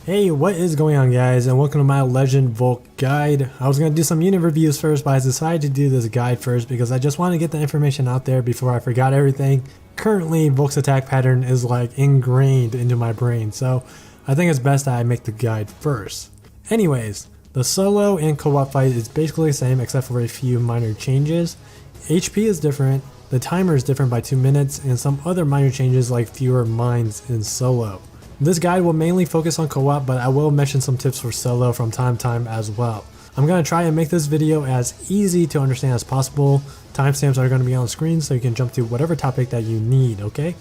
Hey, what is going on, guys, and welcome to my Legend Volk guide. I was going to do some unit reviews first, but I decided to do this guide first because I just want to get the information out there before I forgot everything. Currently, Volk's attack pattern is like ingrained into my brain, so I think it's best that I make the guide first. Anyways, the solo and co-op fight is basically the same except for a few minor changes. HP is different, the timer is different by 2 minutes, and some other minor changes like fewer mines in solo. This guide will mainly focus on co-op, but I will mention some tips for solo from time to time as well. I'm going to try and make this video as easy to understand as possible. Timestamps are going to be on the screen so you can jump to whatever topic that you need, okay?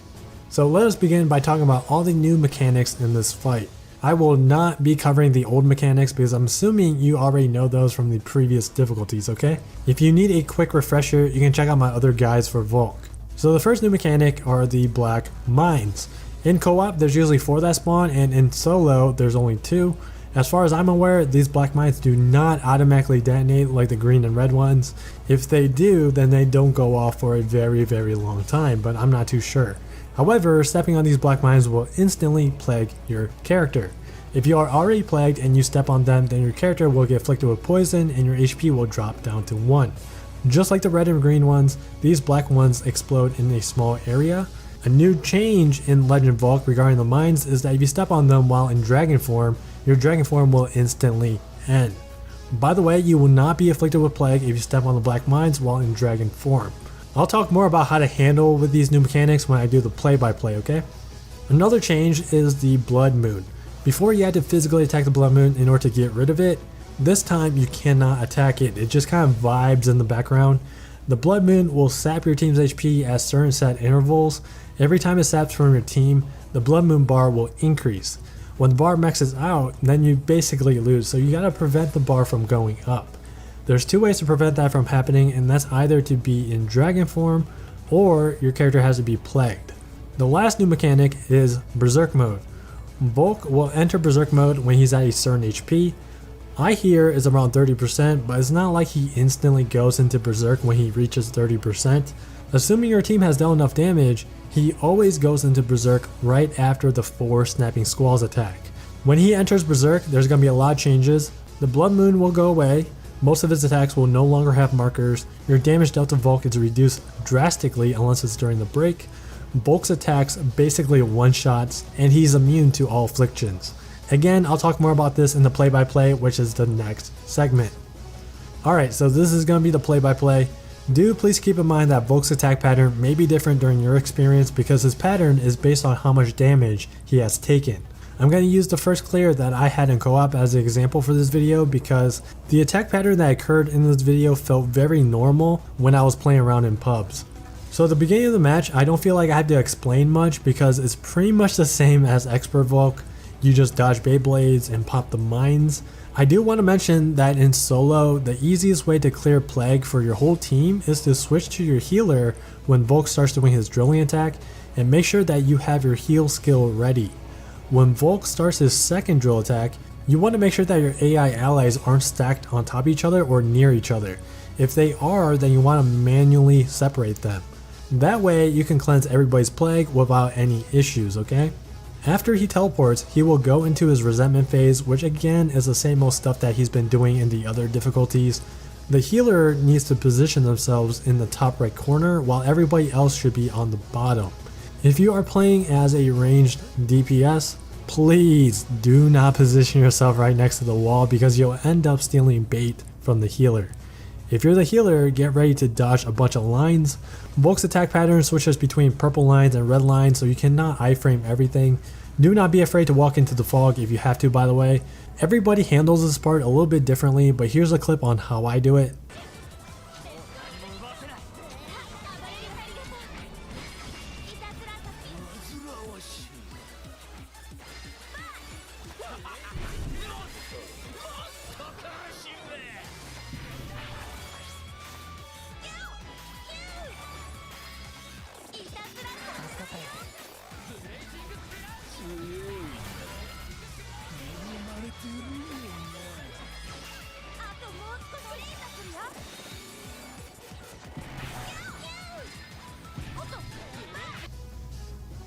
So let us begin by talking about all the new mechanics in this fight. I will not be covering the old mechanics because I'm assuming you already know those from the previous difficulties, okay? If you need a quick refresher, you can check out my other guides for Volk. So the first new mechanic are the black mines. In co-op, there's usually 4 that spawn, and in solo, there's only 2. As far as I'm aware, these black mines do not automatically detonate like the green and red ones. If they do, then they don't go off for a very long time, but I'm not too sure. However, stepping on these black mines will instantly plague your character. If you are already plagued and you step on them, then your character will get afflicted with poison and your HP will drop down to 1. Just like the red and green ones, these black ones explode in a small area. A new change in Legend Volk regarding the mines is that if you step on them while in dragon form, your dragon form will instantly end. By the way, you will not be afflicted with plague if you step on the black mines while in dragon form. I'll talk more about how to handle with these new mechanics when I do the play-by-play, okay? Another change is the blood moon. Before you had to physically attack the blood moon in order to get rid of it. This time you cannot attack it, it just kind of vibes in the background. The blood moon will sap your team's HP at certain set intervals. Every time it saps from your team, the blood moon bar will increase. When the bar maxes out, then you basically lose, so you gotta prevent the bar from going up. There's 2 ways to prevent that from happening, and that's either to be in dragon form or your character has to be plagued. The last new mechanic is Berserk Mode. Volk will enter Berserk Mode when he's at a certain HP. I hear is around 30%, but it's not like he instantly goes into Berserk when he reaches 30%. Assuming your team has dealt enough damage, he always goes into Berserk right after the 4 Snapping Squalls attack. When he enters Berserk, there's going to be a lot of changes. The Blood Moon will go away, most of his attacks will no longer have markers, your damage dealt to Volk is reduced drastically unless it's during the break. Volk's attacks basically one-shots, and he's immune to all afflictions. Again, I'll talk more about this in the play-by-play, which is the next segment. Alright, so this is going to be the play-by-play. Do please keep in mind that Volk's attack pattern may be different during your experience because his pattern is based on how much damage he has taken. I'm going to use the first clear that I had in co-op as an example for this video because the attack pattern that occurred in this video felt very normal when I was playing around in pubs. So at the beginning of the match, I don't feel like I had to explain much because it's pretty much the same as Expert Volk. You just dodge Beyblades and pop the mines. I do want to mention that in solo, the easiest way to clear plague for your whole team is to switch to your healer when Volk starts doing his drilling attack and make sure that you have your heal skill ready. When Volk starts his second drill attack, you want to make sure that your AI allies aren't stacked on top of each other or near each other. If they are, then you want to manually separate them. That way you can cleanse everybody's plague without any issues, okay? After he teleports, he will go into his resentment phase, which again is the same old stuff that he's been doing in the other difficulties. The healer needs to position themselves in the top right corner while everybody else should be on the bottom. If you are playing as a ranged DPS, please do not position yourself right next to the wall because you'll end up stealing bait from the healer. If you're the healer, get ready to dodge a bunch of lines. Volk's attack pattern switches between purple lines and red lines, so you cannot iframe everything. Do not be afraid to walk into the fog if you have to, by the way. Everybody handles this part a little bit differently, but here's a clip on how I do it.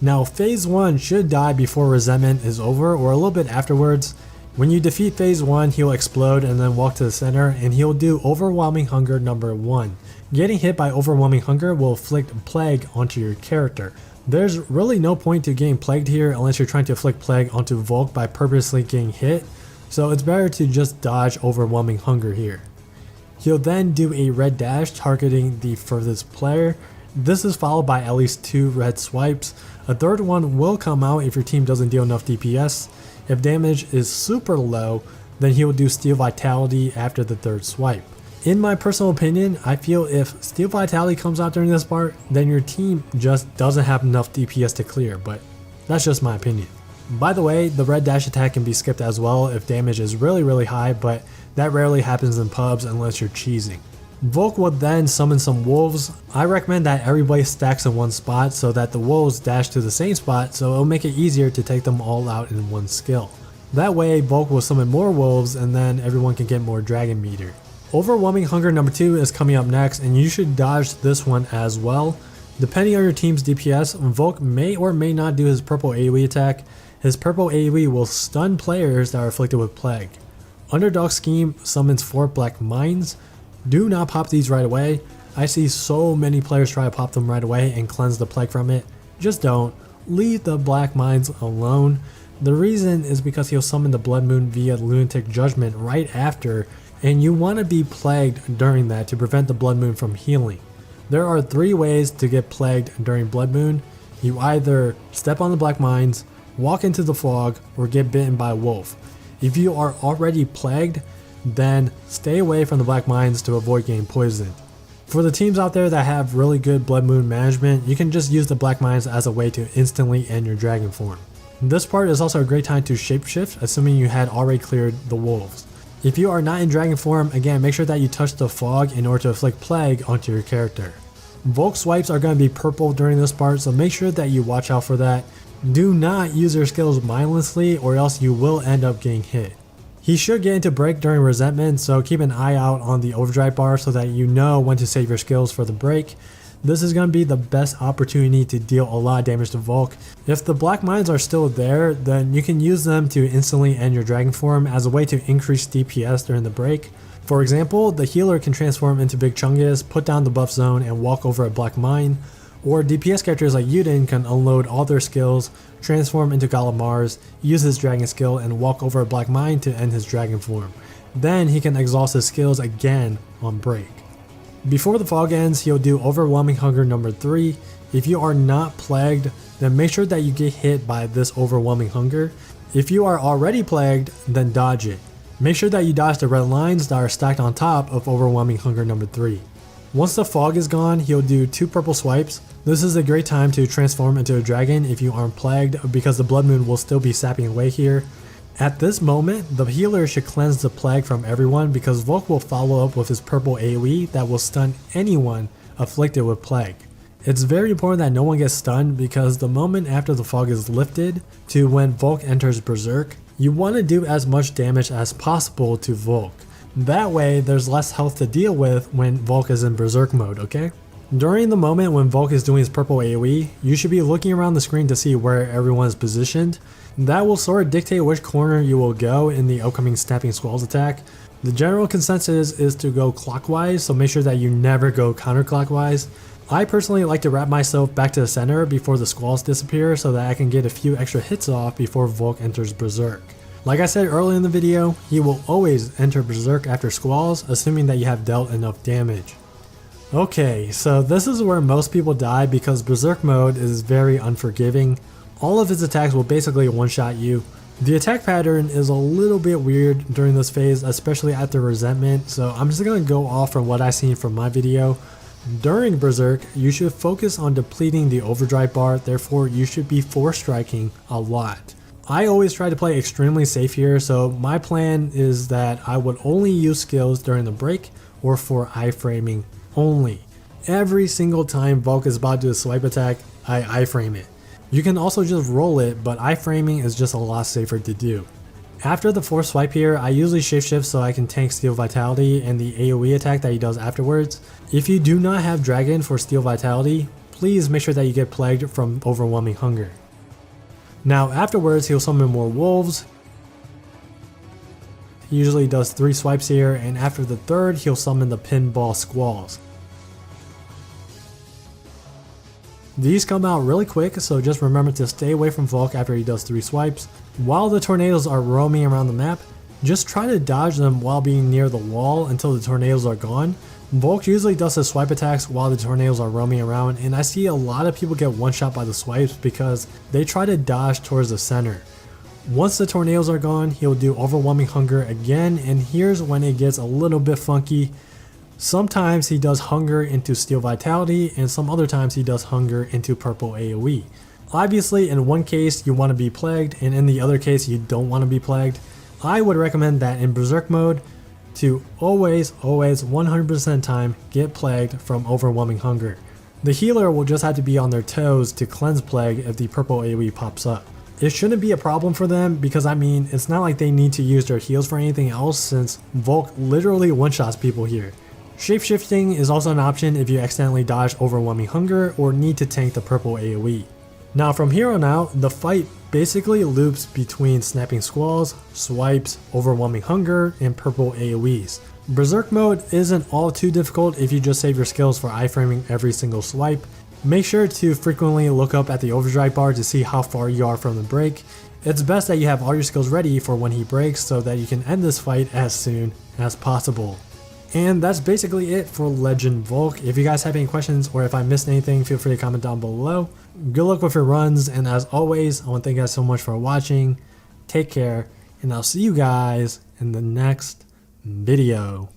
Now phase 1 should die before resentment is over or a little bit afterwards. When you defeat phase 1, he'll explode and then walk to the center, and he'll do overwhelming hunger number 1. Getting hit by overwhelming hunger will inflict plague onto your character. There's really no point to getting plagued here unless you're trying to inflict plague onto Volk by purposely getting hit, so it's better to just dodge overwhelming hunger here. He'll then do a red dash targeting the furthest player. This is followed by at least 2 red swipes. A third one will come out if your team doesn't deal enough DPS. If damage is super low, then he will do Steel Vitality after the 3rd swipe. In my personal opinion, I feel if Steel Vitality comes out during this part, then your team just doesn't have enough DPS to clear, but that's just my opinion. By the way, the red dash attack can be skipped as well if damage is really high, but that rarely happens in pubs unless you're cheesing. Volk will then summon some wolves. I recommend that everybody stacks in one spot so that the wolves dash to the same spot, so it'll make it easier to take them all out in one skill. That way Volk will summon more wolves and then everyone can get more dragon meter. Overwhelming hunger number 2 is coming up next, and you should dodge this one as well. Depending on your team's DPS, Volk may or may not do his purple AoE attack. His purple AoE will stun players that are afflicted with plague. Underdog Scheme summons 4 black mines. Do not pop these right away. I see so many players try to pop them right away and cleanse the plague from it. Just don't. Leave the black mines alone. The reason is because he'll summon the Blood Moon via Lunatic Judgment right after, and you want to be plagued during that to prevent the Blood Moon from healing. There are 3 ways to get plagued during Blood Moon. You either step on the black mines, walk into the fog, or get bitten by a wolf. If you are already plagued, then stay away from the black mines to avoid getting poisoned. For the teams out there that have really good Blood Moon management, you can just use the black mines as a way to instantly end your dragon form. This part is also a great time to shapeshift, assuming you had already cleared the wolves. If you are not in dragon form, again make sure that you touch the fog in order to inflict plague onto your character. Volk swipes are going to be purple during this part, so make sure that you watch out for that. Do not use your skills mindlessly or else you will end up getting hit. He should get into break during resentment, so keep an eye out on the overdrive bar so that you know when to save your skills for the break. This is going to be the best opportunity to deal a lot of damage to Volk. If the black mines are still there, then you can use them to instantly end your dragon form as a way to increase DPS during the break. For example, the healer can transform into Big Chungus, put down the buff zone, and walk over a black mine. Or DPS characters like Yuden can unload all their skills, transform into God of Mars, use his dragon skill, and walk over a black mine to end his dragon form. Then he can exhaust his skills again on break. Before the fog ends, he'll do Overwhelming Hunger number 3. If you are not plagued, then make sure that you get hit by this Overwhelming Hunger. If you are already plagued, then dodge it. Make sure that you dodge the red lines that are stacked on top of Overwhelming Hunger number 3. Once the fog is gone, he'll do 2 purple swipes. This is a great time to transform into a dragon if you aren't plagued, because the Blood Moon will still be sapping away here. At this moment, the healer should cleanse the plague from everyone because Volk will follow up with his purple AoE that will stun anyone afflicted with plague. It's very important that no one gets stunned because the moment after the fog is lifted to when Volk enters Berserk, you want to do as much damage as possible to Volk. That way there's less health to deal with when Volk is in Berserk mode, okay? During the moment when Volk is doing his purple AoE, you should be looking around the screen to see where everyone is positioned. That will sort of dictate which corner you will go in the upcoming Snapping Squalls attack. The general consensus is to go clockwise, so make sure that you never go counterclockwise. I personally like to wrap myself back to the center before the squalls disappear so that I can get a few extra hits off before Volk enters Berserk. Like I said earlier in the video, he will always enter Berserk after squalls, assuming that you have dealt enough damage. Okay, so this is where most people die because Berserk mode is very unforgiving. All of his attacks will basically one-shot you. The attack pattern is a little bit weird during this phase, especially after resentment, so I'm just going to go off from what I've seen from my video. During Berserk, you should focus on depleting the overdrive bar, therefore you should be force striking a lot. I always try to play extremely safe here, so my plan is that I would only use skills during the break or for iframing only. Every single time Volk is about to do a swipe attack, I iframe it. You can also just roll it, but iframing is just a lot safer to do. After the 4th swipe here, I usually shapeshift so I can tank Steel Vitality and the AoE attack that he does afterwards. If you do not have Dragon for Steel Vitality, please make sure that you get plagued from overwhelming hunger. Now afterwards he'll summon more wolves. He usually does 3 swipes here, and after the third he'll summon the pinball squalls. These come out really quick, so just remember to stay away from Volk after he does 3 swipes. While the tornadoes are roaming around the map, just try to dodge them while being near the wall until the tornadoes are gone. Volk usually does his swipe attacks while the tornadoes are roaming around, and I see a lot of people get one shot by the swipes because they try to dodge towards the center. Once the tornadoes are gone, he'll do overwhelming hunger again, and here's when it gets a little bit funky. Sometimes he does hunger into steel vitality, and some other times he does hunger into purple AoE. Obviously in one case you want to be plagued, and in the other case you don't want to be plagued. I would recommend that in Berserk mode to always 100% time get plagued from overwhelming hunger. The healer will just have to be on their toes to cleanse plague if the purple AoE pops up. It shouldn't be a problem for them because I mean it's not like they need to use their heals for anything else since Volk literally one-shots people here. Shapeshifting is also an option if you accidentally dodge overwhelming hunger or need to tank the purple AoE. Now from here on out, the fight basically loops between snapping squalls, swipes, overwhelming hunger, and purple AoEs. Berserk mode isn't all too difficult if you just save your skills for iframing every single swipe. Make sure to frequently look up at the overdrive bar to see how far you are from the break. It's best that you have all your skills ready for when he breaks so that you can end this fight as soon as possible. And that's basically it for Legend Volk. If you guys have any questions or if I missed anything, feel free to comment down below. Good luck with your runs, and as always, I want to thank you guys so much for watching. Take care, and I'll see you guys in the next video.